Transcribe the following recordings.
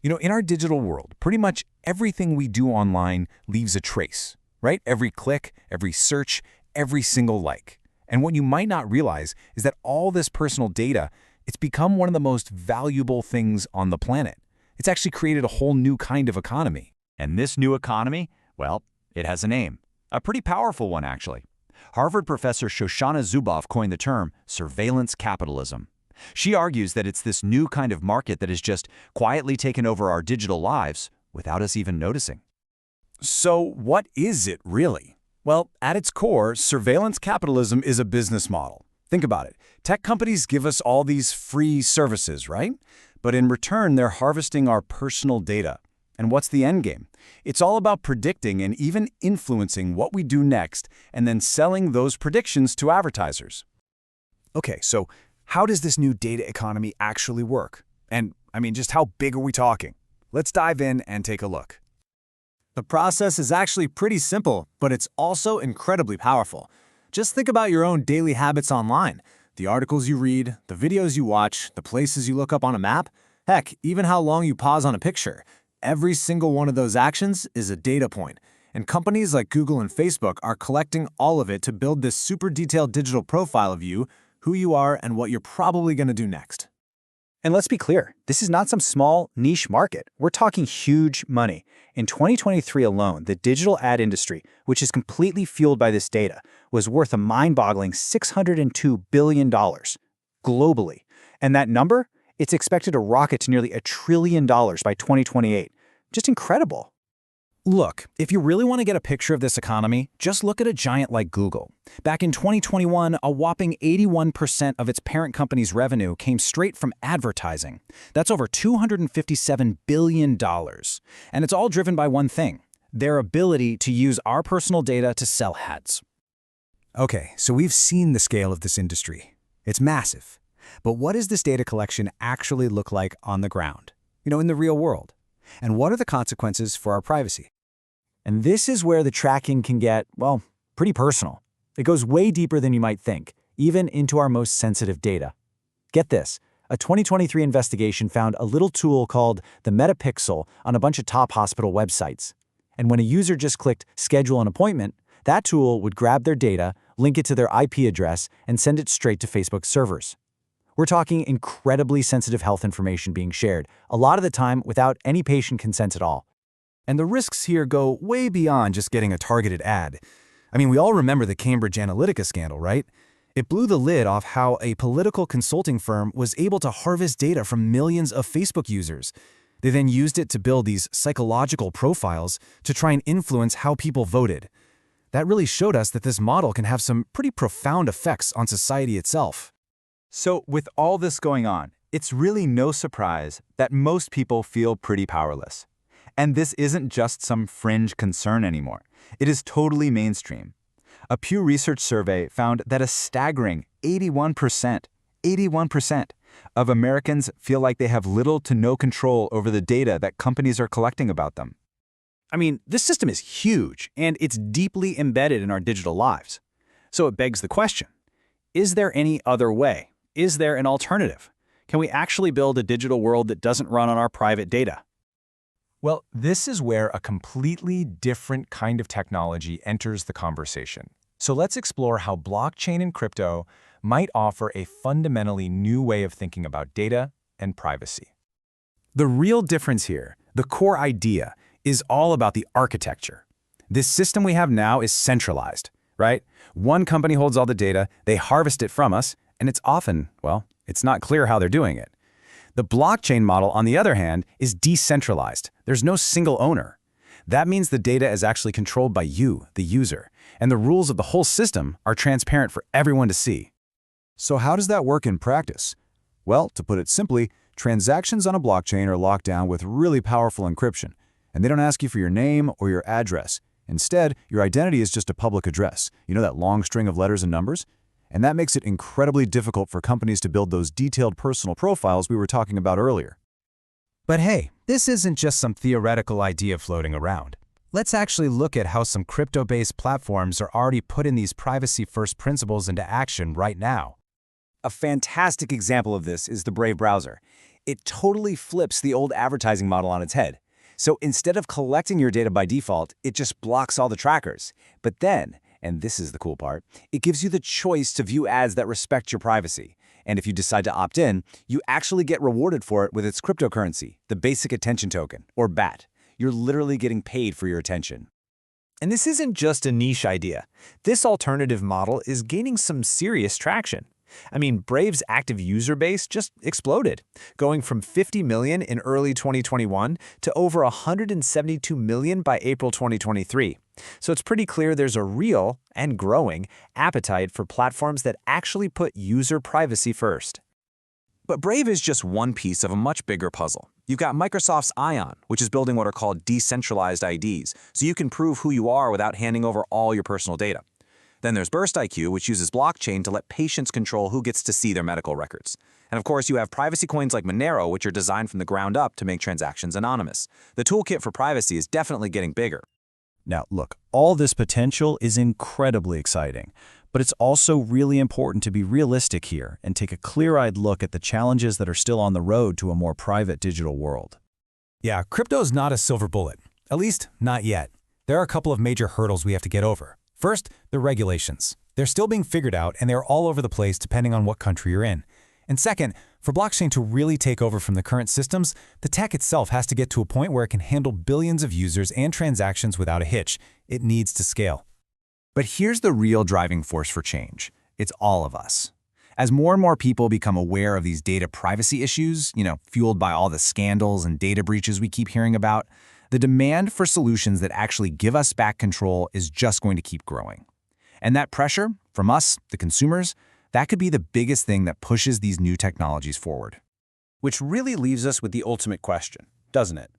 In our digital world, pretty much everything we do online leaves a trace, right? Every click, every search, every single like. And what you might not realize is that all this personal data, it's become one of the most valuable things on the planet. It's actually created a whole new kind of economy. And this new economy, well, it has a name. A pretty powerful one, actually. Harvard professor Shoshana Zuboff coined the term surveillance capitalism. She argues that it's this new kind of market that has just quietly taken over our digital lives without us even noticing. So what is it really? Well, at its core, surveillance capitalism is a business model. Think about it. Tech companies give us all these free services, right? But in return, they're harvesting our personal data. And what's the end game? It's all about predicting and even influencing what we do next and then selling those predictions to advertisers. Okay, so how does this new data economy actually work? And, just how big are we talking? Let's dive in and take a look. The process is actually pretty simple, but it's also incredibly powerful. Just think about your own daily habits online. The articles you read, the videos you watch, the places you look up on a map, heck, even how long you pause on a picture. Every single one of those actions is a data point. And companies like Google and Facebook are collecting all of it to build this super detailed digital profile of you, who you are, and what you're probably going to do next. And let's be clear, this is not some small niche market. We're talking huge money. In 2023 alone, the digital ad industry, which is completely fueled by this data, was worth a mind-boggling $602 billion globally. And that number, it's expected to rocket to nearly $1 trillion by 2028. Just incredible. Look, if you really want to get a picture of this economy, just look at a giant like Google. Back in 2021, a whopping 81% of its parent company's revenue came straight from advertising. That's over $257 billion. And it's all driven by one thing: their ability to use our personal data to sell ads. Okay, so we've seen the scale of this industry. It's massive. But what does this data collection actually look like on the ground? In the real world? And what are the consequences for our privacy? And this is where the tracking can get, well, pretty personal. It goes way deeper than you might think, even into our most sensitive data. Get this, a 2023 investigation found a little tool called the Metapixel on a bunch of top hospital websites. And when a user just clicked schedule an appointment, that tool would grab their data, link it to their IP address, and send it straight to Facebook servers. We're talking incredibly sensitive health information being shared, a lot of the time without any patient consent at all. And the risks here go way beyond just getting a targeted ad. We all remember the Cambridge Analytica scandal, right? It blew the lid off how a political consulting firm was able to harvest data from millions of Facebook users. They then used it to build these psychological profiles to try and influence how people voted. That really showed us that this model can have some pretty profound effects on society itself. So with all this going on, it's really no surprise that most people feel pretty powerless. And this isn't just some fringe concern anymore. It is totally mainstream. A Pew Research survey found that a staggering 81% of Americans feel like they have little to no control over the data that companies are collecting about them. This system is huge, and it's deeply embedded in our digital lives. So it begs the question, is there any other way? Is there an alternative? Can we actually build a digital world that doesn't run on our private data? Well, this is where a completely different kind of technology enters the conversation. So let's explore how blockchain and crypto might offer a fundamentally new way of thinking about data and privacy. The real difference here, the core idea, is all about the architecture. This system we have now is centralized, right? One company holds all the data, they harvest it from us, and it's often, it's not clear how they're doing it. The blockchain model, on the other hand, is decentralized. There's no single owner. That means the data is actually controlled by you, the user, and the rules of the whole system are transparent for everyone to see. So how does that work in practice? Well, to put it simply, transactions on a blockchain are locked down with really powerful encryption, and they don't ask you for your name or your address. Instead, your identity is just a public address. That long string of letters and numbers? And that makes it incredibly difficult for companies to build those detailed personal profiles we were talking about earlier. But hey, this isn't just some theoretical idea floating around. Let's actually look at how some crypto-based platforms are already putting these privacy-first principles into action right now. A fantastic example of this is the Brave browser. It totally flips the old advertising model on its head. So instead of collecting your data by default, it just blocks all the trackers. But then, and this is the cool part, it gives you the choice to view ads that respect your privacy. And if you decide to opt in, you actually get rewarded for it with its cryptocurrency, the Basic Attention Token, or BAT. You're literally getting paid for your attention. And this isn't just a niche idea. This alternative model is gaining some serious traction. I mean, Brave's active user base just exploded, going from 50 million in early 2021 to over 172 million by April 2023. So it's pretty clear there's a real and growing appetite for platforms that actually put user privacy first. But Brave is just one piece of a much bigger puzzle. You've got Microsoft's Ion, which is building what are called decentralized IDs, so you can prove who you are without handing over all your personal data. Then there's Burst IQ, which uses blockchain to let patients control who gets to see their medical records. And of course, you have privacy coins like Monero, which are designed from the ground up to make transactions anonymous. The toolkit for privacy is definitely getting bigger. Now, look, all this potential is incredibly exciting, but it's also really important to be realistic here and take a clear-eyed look at the challenges that are still on the road to a more private digital world. Yeah, crypto's not a silver bullet, at least not yet. There are a couple of major hurdles we have to get over. First, the regulations. They're still being figured out, and they're all over the place depending on what country you're in. And second, for blockchain to really take over from the current systems, the tech itself has to get to a point where it can handle billions of users and transactions without a hitch. It needs to scale. But here's the real driving force for change. It's all of us. As more and more people become aware of these data privacy issues, fueled by all the scandals and data breaches we keep hearing about, the demand for solutions that actually give us back control is just going to keep growing. And that pressure from us, the consumers, that could be the biggest thing that pushes these new technologies forward. Which really leaves us with the ultimate question, doesn't it?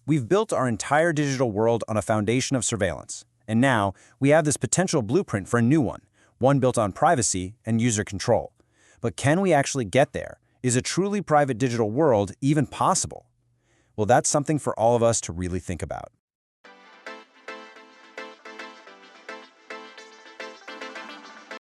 We've built our entire digital world on a foundation of surveillance, and now we have this potential blueprint for a new one built on privacy and user control. But can we actually get there? Is a truly private digital world even possible? Well, that's something for all of us to really think about.